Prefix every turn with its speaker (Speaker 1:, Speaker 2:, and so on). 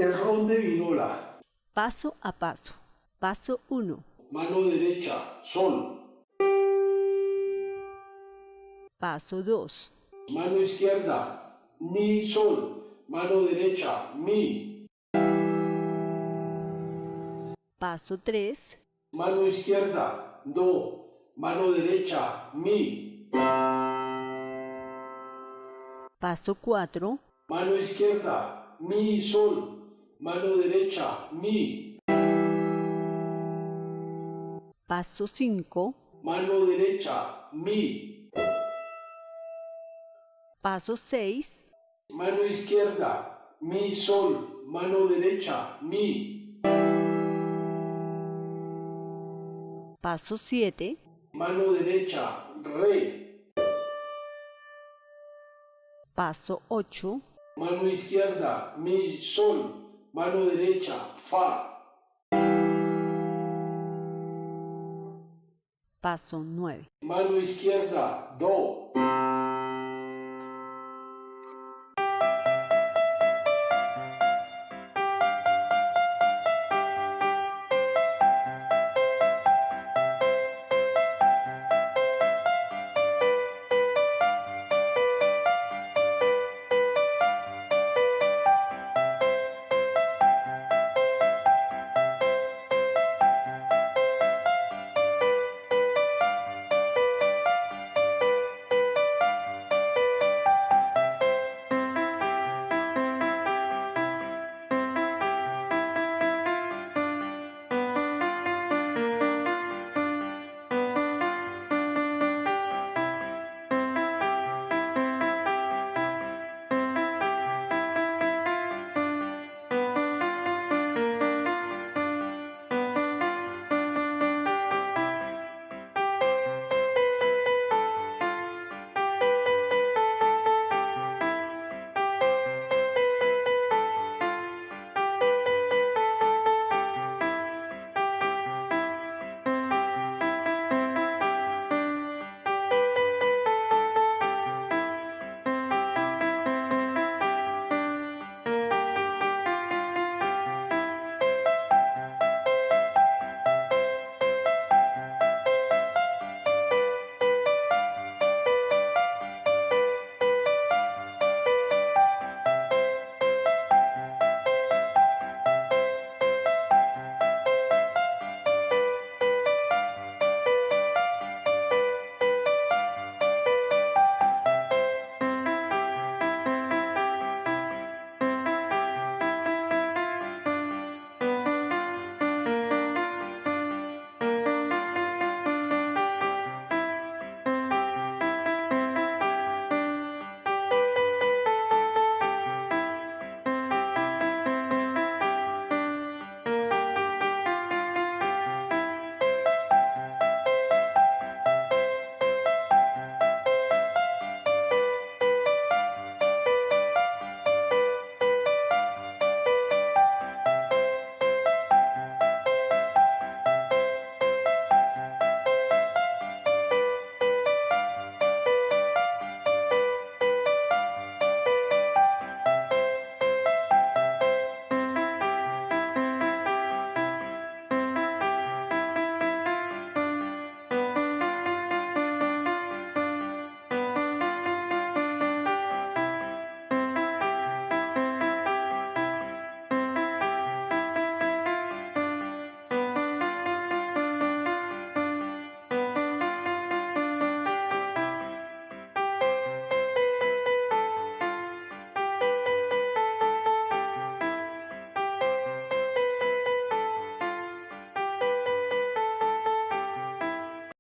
Speaker 1: El ron de Vinola.
Speaker 2: Paso a paso. Paso 1.
Speaker 1: Mano derecha, sol.
Speaker 2: Paso 2.
Speaker 1: Mano izquierda, mi, sol. Mano derecha, mi.
Speaker 2: Paso 3.
Speaker 1: Mano izquierda, do. Mano derecha, mi.
Speaker 2: Paso 4.
Speaker 1: Mano izquierda, mi, sol. Mano derecha, mi.
Speaker 2: Paso 5.
Speaker 1: Mano derecha, mi.
Speaker 2: Paso 6.
Speaker 1: Mano izquierda, mi, sol. Mano derecha, mi.
Speaker 2: Paso 7.
Speaker 1: Mano derecha, re.
Speaker 2: Paso 8.
Speaker 1: Mano izquierda, mi, sol. Mano derecha, fa.
Speaker 2: Paso 9.
Speaker 1: Mano izquierda, do.